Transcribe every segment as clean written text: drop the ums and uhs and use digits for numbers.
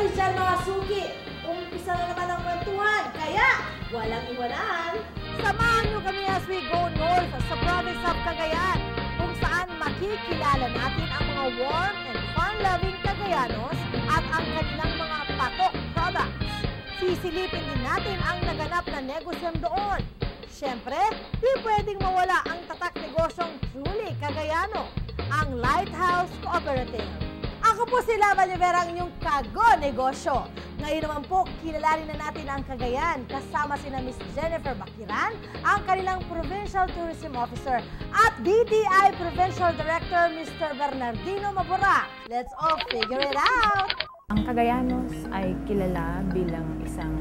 kayo dyan mga suki. Umpisa na naman ang kwentuhan, kaya walang iwanan. Samahan nyo kami as we go north sa province of Cagayan, kung saan makikilala natin ang mga warm and fun-loving Cagayanos at ang kanilang mga patok products. Sisilipin din natin ang naganap na negosyon doon. Siyempre, di pwedeng mawala ang tatak negosyong truly Cagayano, ang Lighthouse Cooperative. Ako po si Lava Rivera, ang inyong kago-negosyo. Ngayon naman po, kilalanin na natin ang Cagayan kasama sina Miss Jennifer Bakiran, ang kanilang Provincial Tourism Officer, at DTI Provincial Director Mr. Bernardino Mabora. Let's all figure it out! Ang Cagayanos ay kilala bilang isang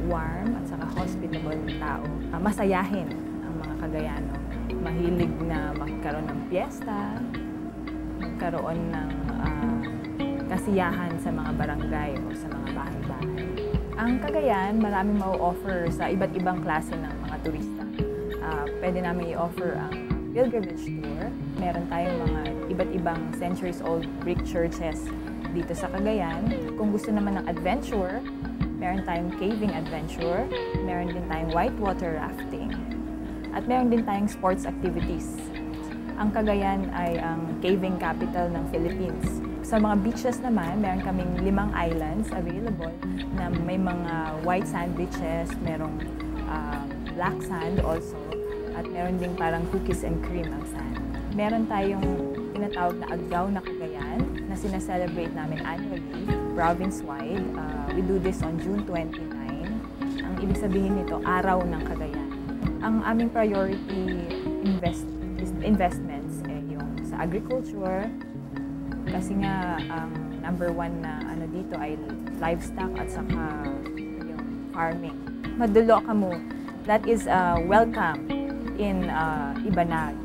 warm at saka hospitable na tao. Masayahin ang mga Cagayano. Mahilig na magkaroon ng piyesta, magkaroon ng kasiyahan sa mga barangay o sa mga bahay-bahay. Ang Cagayan, maraming ma-offer sa iba't ibang klase ng mga turista. Pwede namin i-offer ang pilgrimage tour. Meron tayong mga iba't ibang centuries-old brick churches dito sa Cagayan. Kung gusto naman ng adventure, meron tayong caving adventure, meron din tayong whitewater rafting, at meron din tayong sports activities. Ang Cagayan ay ang caving capital ng Philippines. Sa mga beaches naman, meron kaming 5 islands available na may mga white sand beaches, merong black sand also, at meron din parang cookies and cream ang sand. Meron tayong tinatawag na Agaw na Cagayan na sinaselebrate namin annually, province-wide. We do this on June 29. Ang ibig sabihin nito, Araw ng Cagayan. Ang aming priority investments yung sa agriculture, kasi nga ang number 1 na dito ay livestock at saka yung farming. Madulo ka mo, that is welcome in Ibanag.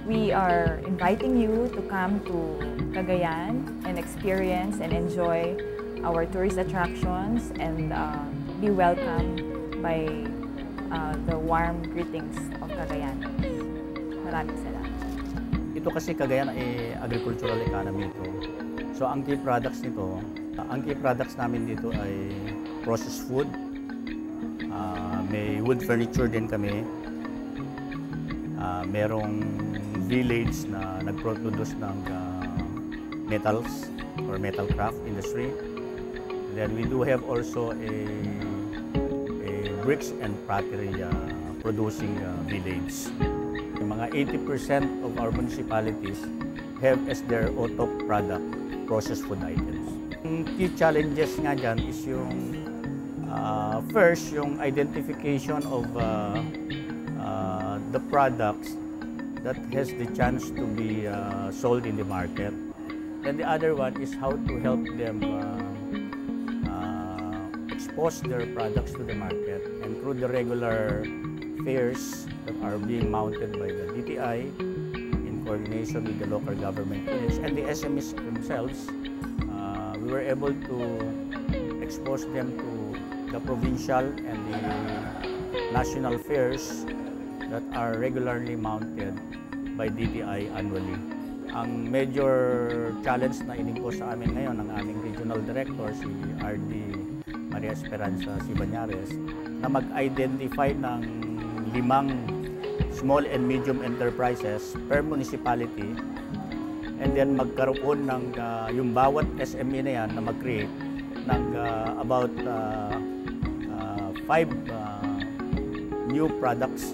We are inviting you to come to Cagayan and experience and enjoy our tourist attractions and be welcomed by the warm greetings of Cagayan. Maraming salamat. Ito kasi Cagayan ay agricultural economy ito. So ang key products nito, ang key products namin dito ay processed food. May wood furniture din kami. Merong village na nagproduce ng metals or metal craft industry. Then we do have also a bricks and pottery producing village. Yung mga 80% of our municipalities have as their auto product processed food items. Yung key challenges nga dyan is yung first, yung identification of the products that has the chance to be sold in the market. And the other one is how to help them expose their products to the market. And through the regular fairs that are being mounted by the DTI in coordination with the local government units and the SMEs themselves, we were able to expose them to the provincial and the national fairs that are regularly mounted by DTI annually. Ang major challenge na inimpose sa amin ngayon ng aming regional director, si RD Maria Esperanza Sibanyares, na mag-identify ng 5 small and medium enterprises per municipality, and then magkaroon ng yung bawat SME na yan na mag-create ng about 5 new products,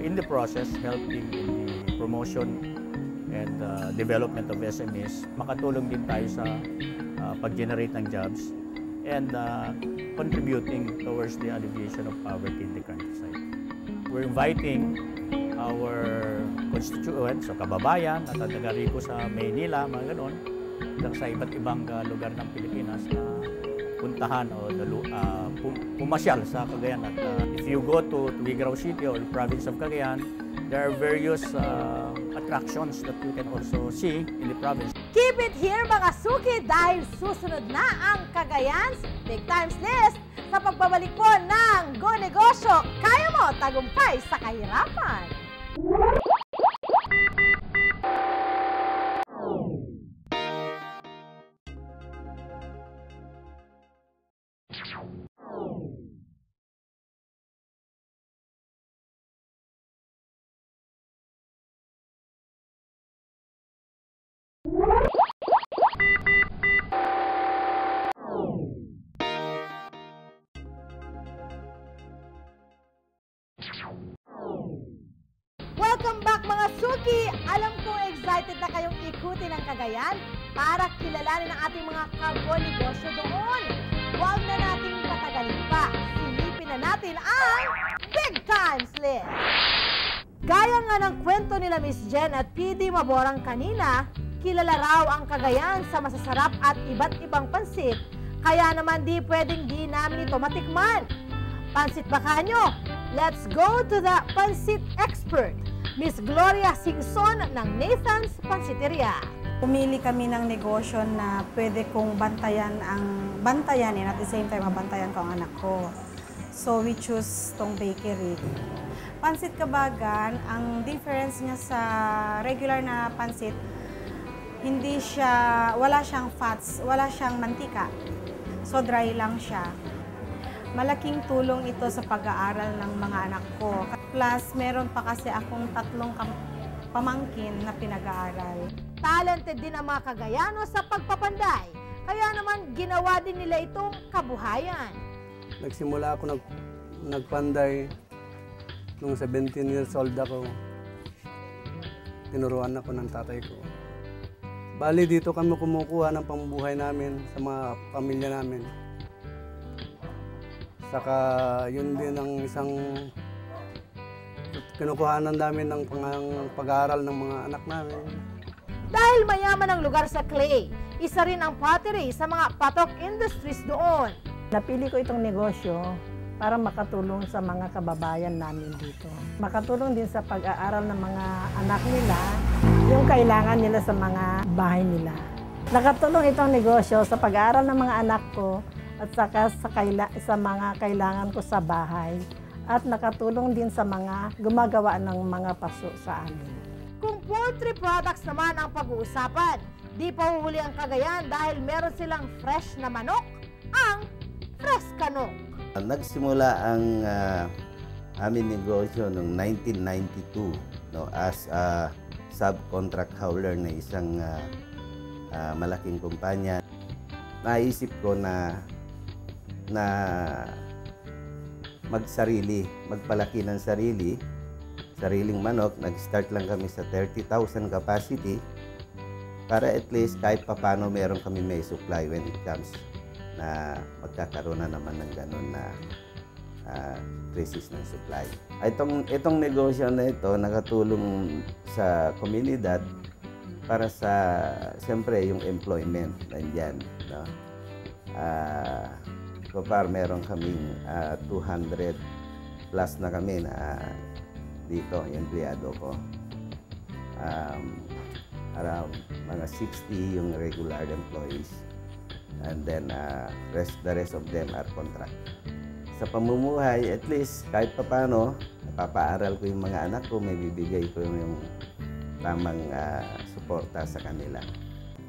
in the process helping in the promotion and development of SMEs. Makatulong din tayo sa pag-generate ng jobs and contributing towards the alleviation of poverty in the countryside. We're inviting our constituents, so kababayan at taga rito sa Maynila, mga ganon, sa iba't ibang lugar ng Pilipinas na puntahan o pumasyal sa Cagayan. At if you go to Tuguegarao City or the province of Cagayan, there are various attractions that you can also see in the province. Keep it here mga suki dahil susunod na ang Cagayan's Big Times List sa pagbabalik po ng Go Negosyo. Kaya mo tagumpay sa kahirapan! Suki, alam kong excited na kayong ikutin ang Cagayan para kilalanin ang ating mga kago-negosyo doon. Huwag na nating patagalin pa. Silipin na natin ang Big Times List. Gaya nga ng kwento nila Miss Jen at PD Maborang kanina, kilala raw ang Cagayan sa masasarap at iba't ibang pansit, kaya naman di pwedeng di namin ito matikman. Pansit Bacanyo, let's go to the pansit expert, Miss Gloria Singson ng Nathan's Pansiteria. Pumili kami ng negosyo na pwede kong bantayan and at the same time mabantayan ko ang anak ko. So we choose tong bakery. Pansit Kabagan, ang difference niya sa regular na pansit, wala siyang fats, wala siyang mantika. So dry lang siya. Malaking tulong ito sa pag-aaral ng mga anak ko. Plus, meron pa kasi akong 3 pamangkin na pinag-aaral. Talented din ang mga Cagayano sa pagpapanday, kaya naman ginawa din nila itong kabuhayan. Nagsimula ako nagpanday nung 17 years old ako. Tinuruan ako ng tatay ko. Bali dito kami kumukuha ng pambuhay namin sa mga pamilya namin. Saka yun din ang isang kinukuhanan namin ng pag-aaral ng mga anak namin. Dahil mayaman ang lugar sa clay, isa rin ang pottery sa mga patok industries doon. Napili ko itong negosyo para makatulong sa mga kababayan namin dito. Makatulong din sa pag-aaral ng mga anak nila, yung kailangan nila sa mga bahay nila. Nakatulong itong negosyo sa pag-aaral ng mga anak ko at saka sa mga kailangan ko sa bahay. At nakatulong din sa mga gumagawa ng mga paso sa amin. Kung poultry products naman ang pag-uusapan, di pa huhuli ang Cagayan dahil meron silang fresh na manok, ang Fresh Kanok. Nagsimula ang aming negosyo noong 1992 as a subcontract hauler na isang malaking kumpanya. Naisip ko na magpalaki ng sariling manok. Nag-start lang kami sa 30,000 capacity para at least kahit papano meron kami may supply when it comes na magkakaroon na naman ng ganun na crisis ng supply. Itong negosyo na ito nakatulong sa komunidad para sa, siyempre, yung employment nandiyan. No? So far, meron kaming 200 plus na kami na dito, yung empleyado ko. Around mga 60 yung regular employees. And then, the rest of them are contract. Sa pamumuhay, at least, kahit papano, napapaaral ko yung mga anak ko, may bibigay ko yung tamang suporta sa kanila.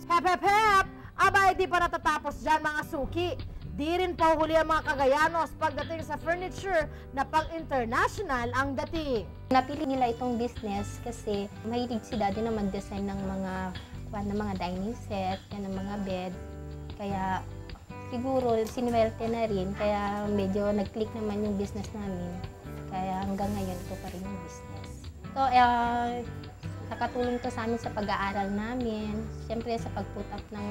Hep, hep, hep! Abay, di pa natatapos dyan mga suki. Di rin pauhuli ang mga Cagayanos pagdating sa furniture na pang-international ang dating. Napili nila itong business kasi mahilig si Daddy na mag-design ng mga dining set, ng mga bed. Kaya siguro sinuwerte na rin, kaya medyo nag-click naman yung business namin. Kaya hanggang ngayon ito pa rin yung business. So, nakatulong to sa amin sa pag-aaral namin. Siyempre sa pag-put up ng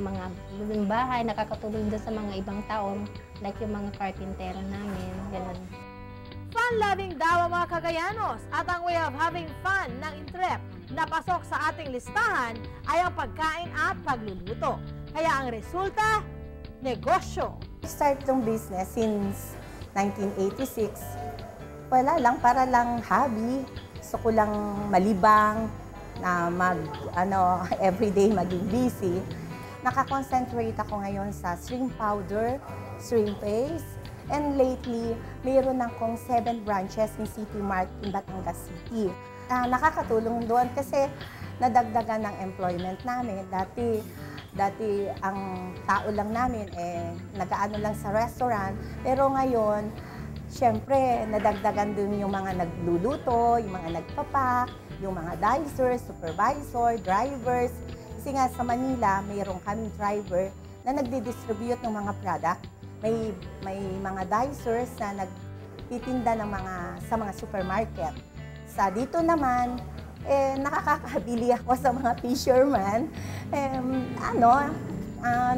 mga lumang bahay, nakakatulong din sa mga ibang taon, like yung mga carpentero namin, gano'n. Fun-loving daw ang mga Cagayanos at ang way of having fun ng Intrep na pasok sa ating listahan ay ang pagkain at pagluluto. Kaya ang resulta, negosyo. Start itong business since 1986. Wala lang, para lang hobby. Gusto ko lang malibang na everyday maging busy. Nakakonsentrate ako ngayon sa shrimp powder, shrimp paste, and lately, mayroon akong 7 branches in City Mart in Batangas City. Nakakatulong doon kasi nadagdagan ng employment namin. Dati ang tao lang namin nag-aano lang sa restaurant, pero ngayon siyempre, nadagdagan din yung mga nagluluto, yung mga nagpapak, yung mga dicers, supervisor, drivers. Kasi nga sa Manila, mayroon kaming driver na nagdi-distribute ng mga product. May mga dicers na nagtitinda ng sa mga supermarket. Sa dito naman, nakakakabili ako sa mga fisherman.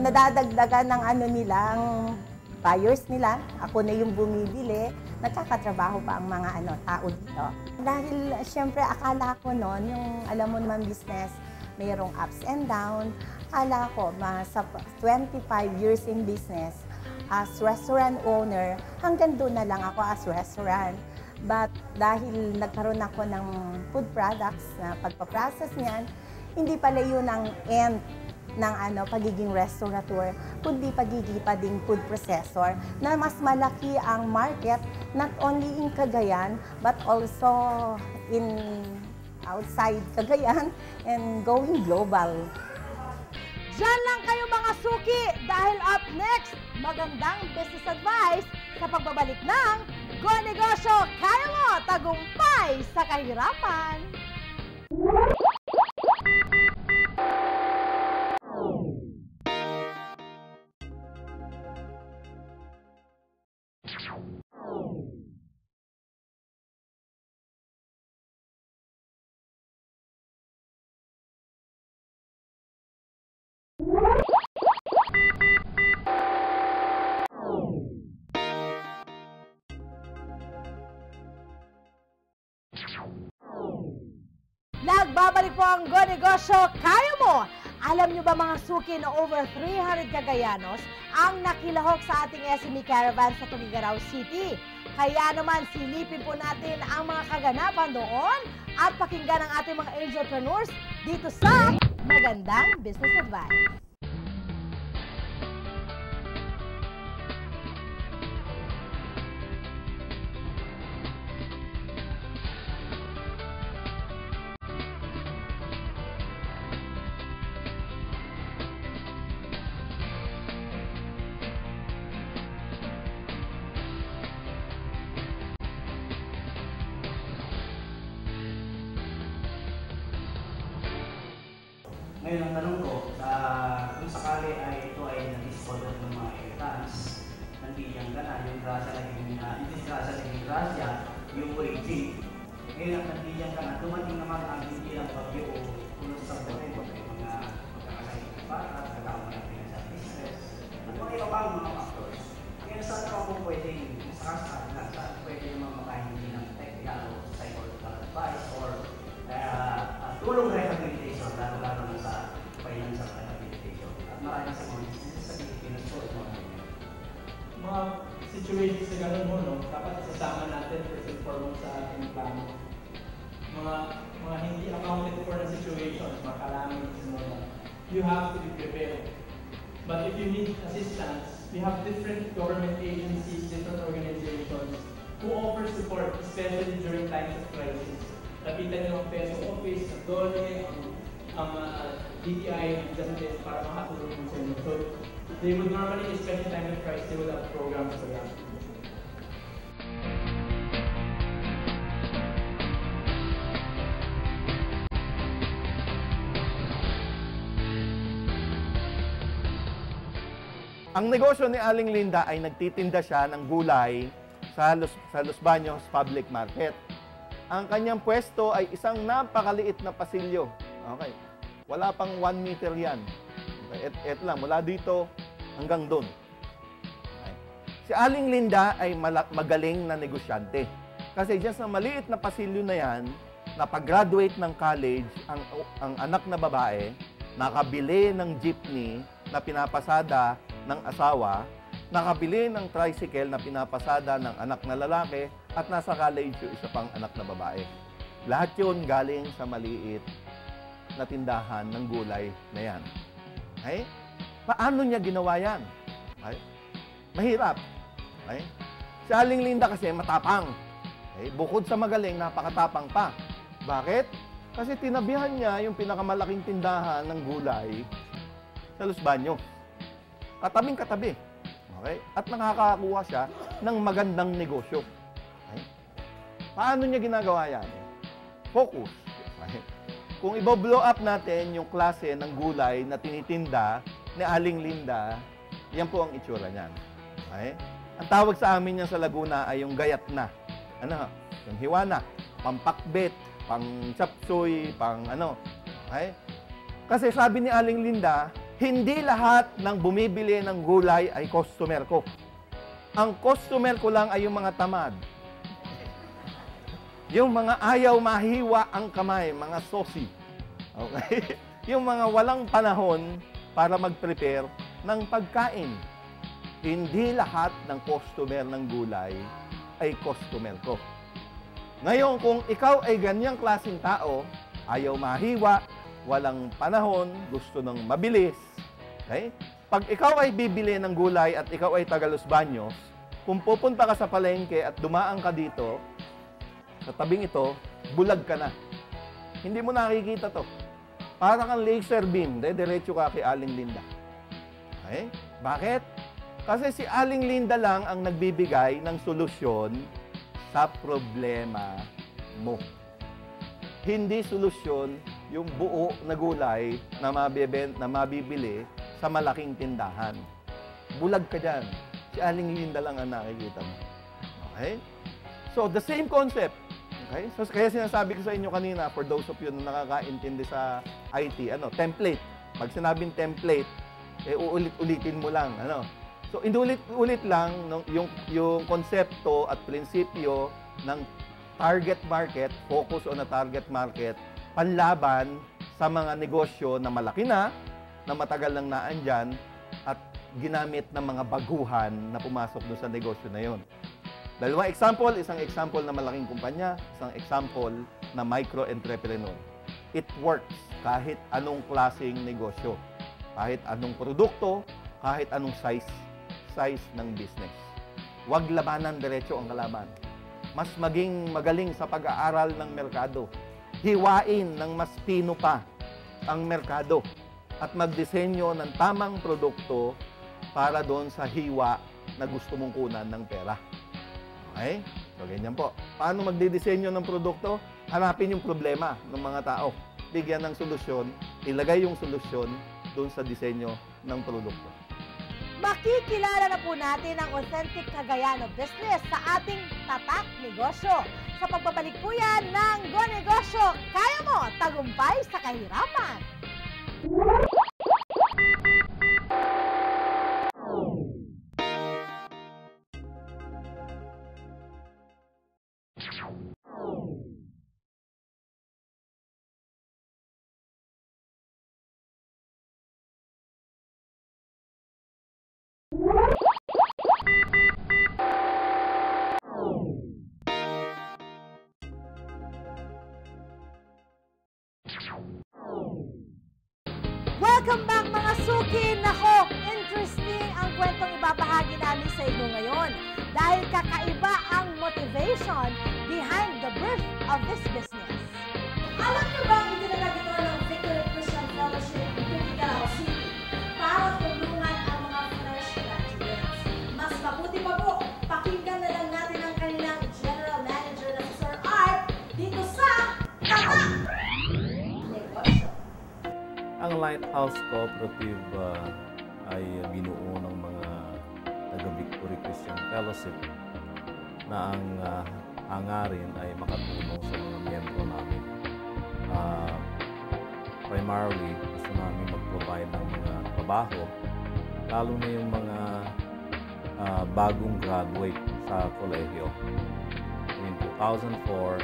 Nadadagdagan ng nilang buyers nila. Ako na yung bumibili. Nagkakatrabaho pa ang mga tao dito. Dahil siyempre akala ko noon, yung alam mo naman business, mayroong ups and down. Akala ko, sa 25 years in business, as restaurant owner, hanggang doon na lang ako as restaurant. But dahil nagkaroon ako ng food products na pagpaprocess niyan, hindi pala yun ang end ng pagiging restaurateur, kundi pagiging pa ding food processor na mas malaki ang market not only in Cagayan but also in outside Cagayan and going global. Diyan lang kayo mga suki dahil up next, magandang business advice sa pagbabalik ng Go Negosyo, kaya mo tagumpay sa kahirapan! Nagbabalik po ang Go Negosyo, kaya mo! Alam nyo ba mga suki na over 300 Cagayanos ang nakilahok sa ating SME Caravan sa Tuguegarao City? Kaya naman silipin po natin ang mga kaganapan doon at pakinggan ang ating mga entrepreneurs dito sa Magandang Business Advice. Ngayon ang tanong ko, kung sakali ay ito ay na-discover ng mga irritants, nandiyan ka na, yung grasya naging grasya, yung origin. Ngayon ang nandiyan ka na, dumating naman ang hindi lang bagyo o pulos sa buhay, yung mga magkakasayang ng bata, nagkakaroon ng financial distress, at mga iba pang mga factors. Ngayon saan ka kung pwedeng, saan pwede naman makahingi ng technical o psychological advice or tulong rehabilitation, lalo na sa financial rehabilitation. At marami sa mga business sa Pilipinas po, mga situations na gano'n mo, no? Dapat isasama natin first and foremost sa ating plano. Mga hindi accounted for na situations, mga calamities mo na, you have to be prepared. But if you need assistance, we have different government agencies, different organizations who offer support, especially during times of crisis. Lapitan nyo ang PESO Office, ang DOLE, ang DTI, ang Justice para makatulong mo sa inyo. So, they would normally, especially time of crisis, they would have programs for that. Ang negosyo ni Aling Linda ay nagtitinda siya ng gulay sa Los Baños Public Market. Ang kanyang pwesto ay isang napakaliit na pasilyo. Okay. Wala pang 1 meter yan. Okay. Ito lang, mula dito hanggang doon. Okay. Si Aling Linda ay magaling na negosyante. Kasi dyan sa maliit na pasilyo na yan, napag-graduate ng college, ang anak na babae, nakabili ng jeepney na pinapasada ng asawa, nakabili ng tricycle na pinapasada ng anak na lalaki, at nasa college yung isa pang anak na babae. Lahat yun galing sa maliit na tindahan ng gulay na yan. Okay? Paano niya ginawa yan? Okay? Mahirap. Okay? Si Aling Linda kasi matapang. Okay? Bukod sa magaling, napakatapang pa. Bakit? Kasi tinabihan niya yung pinakamalaking tindahan ng gulay sa Los Baños. Katabing-katabi. Okay? At nakakakuha siya ng magandang negosyo. Okay? Paano niya ginagawa yan? Focus. Okay? Kung i-blow up natin yung klase ng gulay na tinitinda ni Aling Linda, yan po ang itsura niyan. Okay? Ang tawag sa amin yan sa Laguna ay yung gayat na. Ano? Yung hiwana, pampakbet, pang chapsuy, pang ano. Okay? Kasi sabi ni Aling Linda, hindi lahat ng bumibili ng gulay ay customer ko. Ang customer ko lang ay yung mga tamad. Yung mga ayaw mahiwa ang kamay, mga sosi. Okay? Yung mga walang panahon para mag-prepare ng pagkain. Hindi lahat ng customer ng gulay ay customer ko. Ngayon, kung ikaw ay ganyang klaseng tao, ayaw mahiwa, walang panahon, gusto ng mabilis, okay? Pag ikaw ay bibili ng gulay at ikaw ay taga Los Baños, kung pupunta ka sa palengke at dumaan ka dito, sa tabing ito, bulag ka na. Hindi mo nakikita to. Para kang laser beam, diretso ka kay Aling Linda. Okay? Bakit? Kasi si Aling Linda lang ang nagbibigay ng solusyon sa problema mo. Hindi solusyon yung buo na gulay na mabibili sa malaking tindahan. Bulag ka dyan. Si Aling Linda lang ang nakikita mo. Okay? So, the same concept. Okay? So, kaya sinasabi ko sa inyo kanina, for those of you na nakakaintindi sa IT, template. Pag sinabing template, uulit-ulitin mo lang. So, inulit-ulit lang yung konsepto at prinsipyo ng target market, focus on a target market, panlaban sa mga negosyo na malaki na matagal lang naandyan, at ginamit ng mga baguhan na pumasok doon sa negosyo na yon. Dalawang example, isang example na malaking kumpanya, isang example na micro-entrepreneur. It works kahit anong klaseng negosyo, kahit anong produkto, kahit anong size ng business. Huwag labanan diretso ang kalaban. Mas maging magaling sa pag-aaral ng merkado. Hiwain ng mas pino pa ang merkado at magdisenyo ng tamang produkto para doon sa hiwa na gusto mong kunan ng pera. Okay? So, ganyan po. Paano magdidisenyo ng produkto? Hanapin yung problema ng mga tao. Bigyan ng solusyon, ilagay yung solusyon doon sa disenyo ng produkto. Makikilala na po natin ang authentic Cagayan of business sa ating Tatak Negosyo. Sa pagbabalik po yan ng Go Negosyo, kaya mo tagumpay sa kahirapan. Welcome back mga suki! Nako, interesting ang kwentong ibabahagi namin sa inyo ngayon dahil kakaiba ang motivation behind the birth of this business. Alam niyo ba ang itinatag ito ng Victory Christian Fellowship in Tugigaraw City para tulungan ang mga fresh graduates? Mas mabuti pa po, pakinggan na lang natin ang kanilang General Manager na si Sir Art dito sa Tatak Negosyo. Ang Lighthouse Cooperative ay binuo ng mga taga-Victory Christian Fellowship na ang hangarin ay makatulong sa mga miyembro namin. Primarily, gusto namin mag-provide ng mga trabaho, lalo na yung mga bagong graduate sa kolehiyo. In 2004,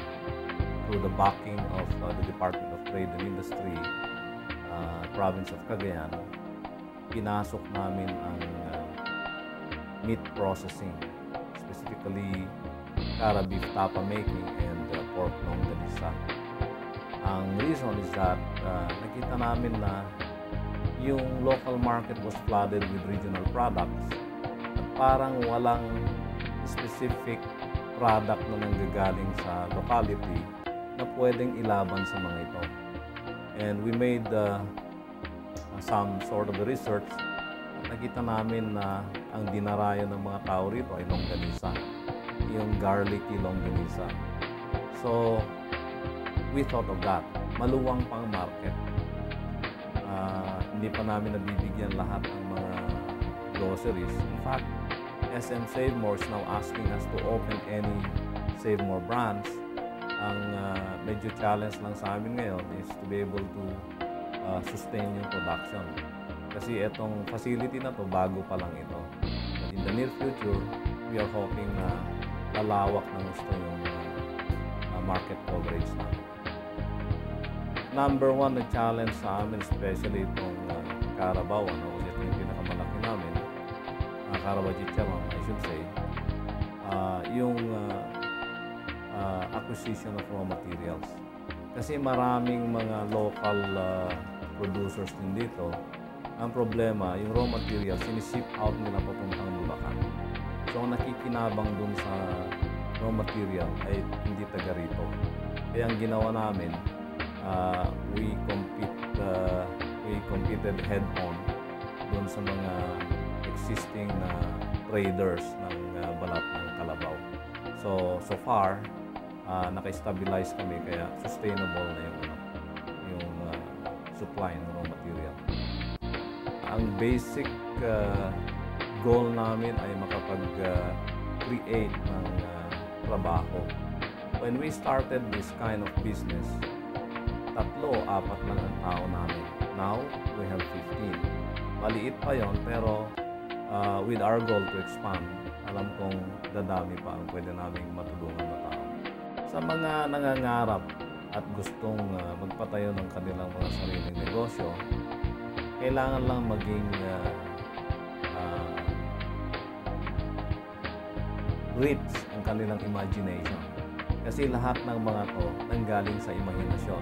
through the backing of the Department of Trade and Industry, Province of Cagayan, pinasok namin ang meat processing, specifically cara beef tapa making and pork longganisa. Ang reason is that nakita namin na yung local market was flooded with regional products at parang walang specific product na nanggagaling sa locality na pwedeng ilaban sa mga ito. And we made some sort of research at nakita namin na ang dinarayan ng mga tao rito ay longganisa, yung garlicky longganisa. So, we thought of that. Maluwang pang market. Hindi pa namin nabibigyan lahat ng mga groceries. In fact, SM Save More is now asking us to open any Save More branch Ang medyo challenge lang sa amin ngayon is to be able to sustain yung production. Kasi itong facility na to, bago pa lang ito. But in the near future, we are hoping na lalawak ng gusto yung market coverage namin. Number one na challenge sa amin, especially itong Carabao, kasi ito yung pinakamalaki namin, Carabao Chicharon, I should say, yung acquisition of raw materials. Kasi maraming mga local producers din dito. Ang problema, yung raw materials, siniship out nila papuntang Bulacan. So, ang nakikinabang dun sa raw material ay hindi taga rito. Kaya ang ginawa namin, we competed head-on dun sa mga existing na traders ng balat ng kalabaw. So far, naka-stabilize kami kaya sustainable na yung supply ng raw material. Ang basic goal namin ay makapag-create ng trabaho. When we started this kind of business, 3-4 lang ang tao namin. Now, we have 15. Maliit pa yon, pero with our goal to expand, alam kong dadami pa ang pwede naming matulungan na tao. Sa mga nangangarap at gustong magpatayo ng kanilang mga sariling negosyo, kailangan lang maging rich ang kanilang imagination. Kasi lahat ng mga to nanggaling sa imahinasyon.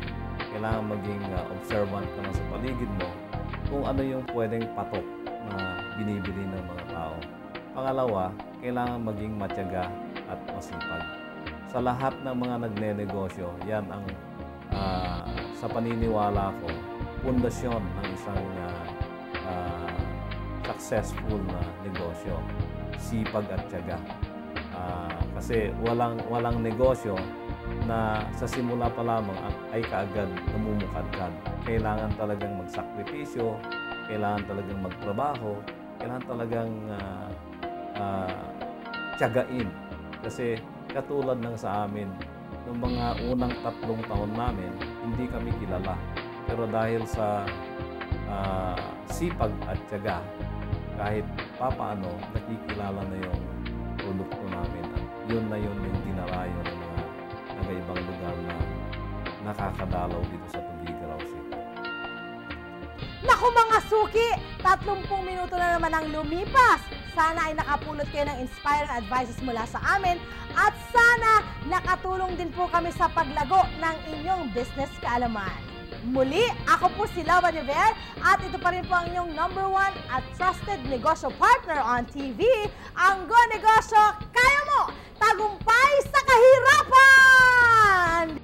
Kailangan maging observant ka na sa paligid mo kung ano yung pwedeng patok na binibili ng mga tao. Pangalawa, kailangan maging matyaga at masipag. Sa lahat ng mga nagnenegosyo, yan ang sa paniniwala ko, pundasyon ng isang successful na negosyo, sipag at tiyaga. Kasi walang negosyo na sa simula pa lamang ay kaagad namumukadkad. Kailangan talagang magsakripisyo, kailangan talagang magtrabaho, kailangan talagang tiyagain. Kasi katulad ng sa amin, noong mga unang 3 taon namin, hindi kami kilala. Pero dahil sa sipag at tiyaga, kahit papaano, nakikilala na yung produkto namin. At yun na yun yung dinarayo ng mga nag-ibang lugar na nakakadalaw dito sa Tuguegarao City. Naku mga suki! 30 minuto na naman ang lumipas. Sana ay nakapulot kayo ng inspiring advices mula sa amin at sana nakatulong din po kami sa paglago ng inyong business kaalaman. Muli, ako po si Lava Nivel at ito pa rin po ang inyong #1 at trusted negosyo partner on TV, ang Go Negosyo, Kaya Mo! Tagumpay sa kahirapan!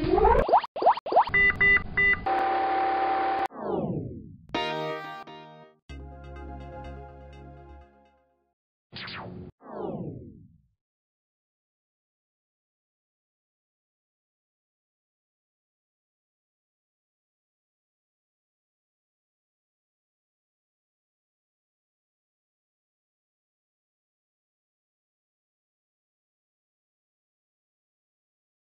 What?